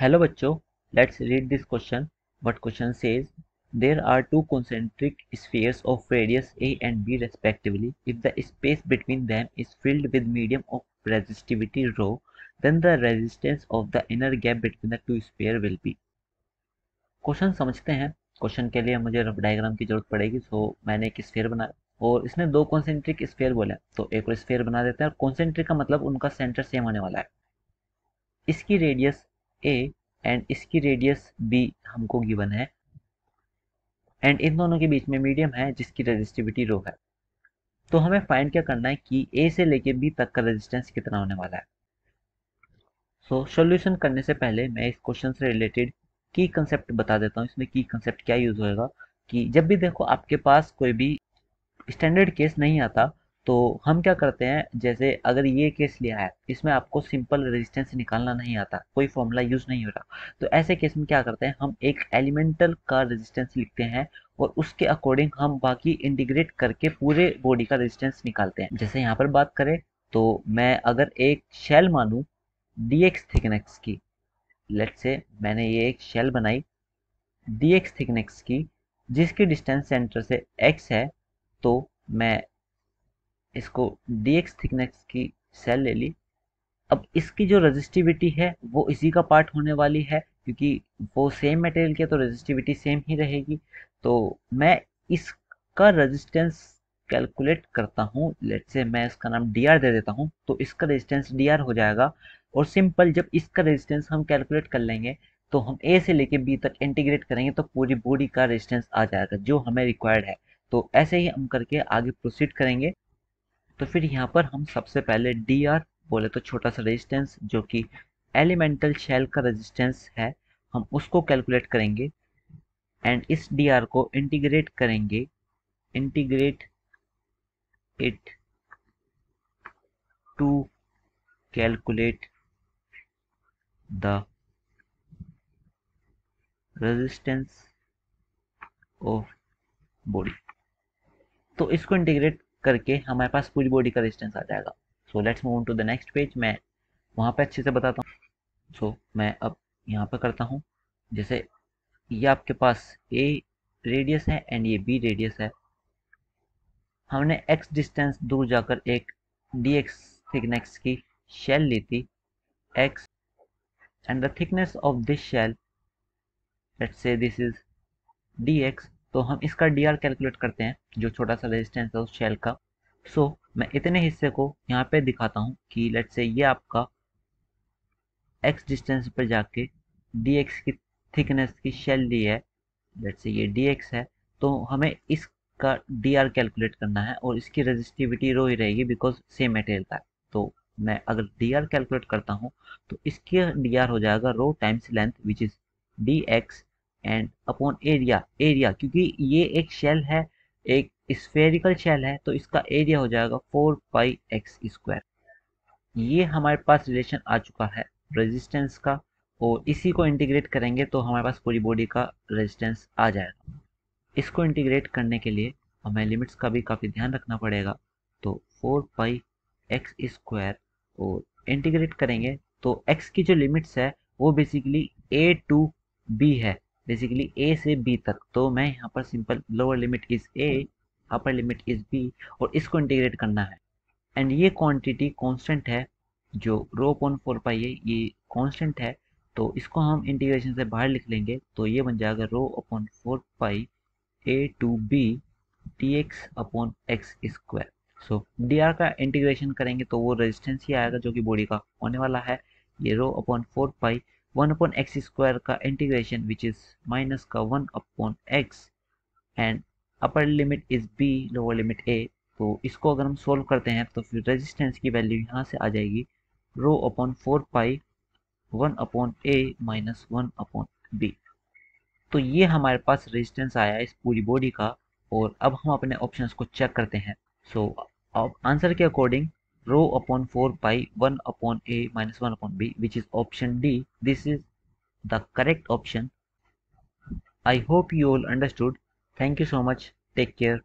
Hello बच्चों, let's read this question. What question says, there are two concentric spheres of radius a and b respectively. If the space between them is filled with medium of resistivity rho, then the resistance of the inner gap between the two spheres will be. Question समझते हैं। Question के लिए मुझे rough diagram की जरूरत पड़ेगी, सो मैंने एक स्फीयर बनाया और इसने दो कॉन्सेंट्रिक स्फीयर बोला, तो एक और स्फीयर बना देते हैं। और कॉन्सेंट्रिक का मतलब उनका सेंटर सेम होने वाला है। इसकी रेडियस a एंड इसकी रेडियस b हमको गिवन है, एंड इन दोनों के बीच में मीडियम है जिसकी रेजिस्टिविटी रो है। तो हमें फाइंड क्या करना है कि a से लेके b तक का रेजिस्टेंस कितना होने वाला है। सो सॉल्यूशन करने से पहले मैं इस क्वेश्चन से रिलेटेड की कंसेप्ट बता देता हूँ। इसमें की कंसेप्ट क्या यूज होएगा कि जब भी देखो आपके पास कोई भी स्टैंडर्ड केस नहीं आता, तो हम क्या करते हैं, जैसे अगर ये केस लिया है, इसमें आपको सिंपल रेजिस्टेंस निकालना नहीं आता, कोई फॉर्मूला यूज नहीं हो रहा, तो ऐसे केस में क्या करते हैं, हम एक एलिमेंटल का रेजिस्टेंस लिखते हैं और उसके अकॉर्डिंग हम बाकी इंटीग्रेट करके पूरे बॉडी का रेजिस्टेंस निकालते हैं। जैसे यहाँ पर बात करें तो मैं अगर एक शेल मानूं dx थिकनेस की, लेट्स से मैंने ये एक शेल बनाई dx थिकनेस की जिसकी डिस्टेंस सेंटर से x है, तो मैं इसको dx थिकनेस की सेल ले ली। अब इसकी जो रेजिस्टिविटी है वो इसी का पार्ट होने वाली है, क्योंकि वो सेम मटेरियल की है तो रेजिस्टिविटी सेम ही रहेगी। तो मैं इसका रेजिस्टेंस कैलकुलेट करता हूँ। लेट्स से मैं इसका नाम dr दे देता हूँ, तो इसका रेजिस्टेंस dr हो जाएगा। और सिंपल जब इसका रेजिस्टेंस हम कैलकुलेट कर लेंगे तो हम a से लेके b तक इंटीग्रेट करेंगे तो पूरी बॉडी का रेजिस्टेंस आ जाएगा जो हमें रिक्वायर्ड है। तो ऐसे ही हम करके आगे प्रोसीड करेंगे। तो फिर यहाँ पर हम सबसे पहले dr बोले तो छोटा सा रेजिस्टेंस जो कि एलिमेंटल शेल का रेजिस्टेंस है, हम उसको कैलकुलेट करेंगे एंड इस dr को इंटीग्रेट करेंगे, integrate it to calculate the resistance of body. तो इसको इंटीग्रेट करके हमारे पास पूरी बॉडी का रेजिस्टेंस आ जाएगा। So let's move to the next page. मैं वहाँ पे अच्छे से बताता हूँ। सो मैं अब यहाँ पे करता हूँ। जैसे ये आपके पास a रेडियस है एंड ये b रेडियस है। हमने x डिस्टेंस दूर जाकर एक dx थिकनेस की शेल ली थी, x and the thickness of this shell, let's say this is dx। तो हम इसका dr कैलकुलेट करते हैं जो छोटा सा रेजिस्टेंस है उस शेल का। सो मैं इतने हिस्से को यहाँ पे दिखाता हूँ कि लेट्स से ये आपका x डिस्टेंस पर जाके dx की थिकनेस की शेल ली है, लेट्स से ये dx है। तो हमें इसका dr कैलकुलेट करना है और इसकी रेजिस्टिविटी रो ही रहेगी बिकॉज सेम मटेरियल का है। तो मैं अगर dr कैलकुलेट करता हूँ तो इसकी dr हो जाएगा rho times length which is dx and upon area. Area क्योंकि ये एक शेल है, एक स्फेरिकल शेल है, तो इसका एरिया हो जाएगा 4πx²। ये हमारे पास रिलेशन आ चुका है रेजिस्टेंस का, और इसी को इंटीग्रेट करेंगे तो हमारे पास पूरी बॉडी का रेजिस्टेंस आ जाएगा। इसको इंटीग्रेट करने के लिए हमें लिमिट्स का भी काफ़ी ध्यान रखना पड़ेगा। तो 4πx² और इंटीग्रेट करेंगे तो x की जो लिमिट्स है वो बेसिकली a टू b है, बेसिकली a से b तक। तो मैं यहाँ पर simple lower limit is a, upper limit is b, और इसको इंटीग्रेट करना है। एंड ये क्वांटिटी कांस्टेंट है जो रो अपॉन 4π है, ये कांस्टेंट है। तो इसको हम इंटीग्रेशन से बाहर लिख लेंगे तो ये बन जाएगा rho upon 4π a to b dx upon x²। So dr का इंटीग्रेशन करेंगे तो वो रेजिस्टेंस ही आएगा जो कि बॉडी का होने वाला है। ये रो अपॉन 4π 1 अपॉन x² का इंटीग्रेशन विच इज माइनस का 1 upon x and upper limit is b, lower limit a। तो इसको अगर हम सोल्व करते हैं तो फिर रेजिस्टेंस की वैल्यू यहाँ से आ जाएगी rho upon 4π 1 upon a minus 1 upon b। तो ये हमारे पास रेजिस्टेंस आया इस पूरी बॉडी का। और अब हम अपने ऑप्शंस को चेक करते हैं। सो अब आंसर के according rho upon 4π 1 upon a minus 1 upon b which is option D, this is the correct option. I hope you all understood. Thank you so much. Take care.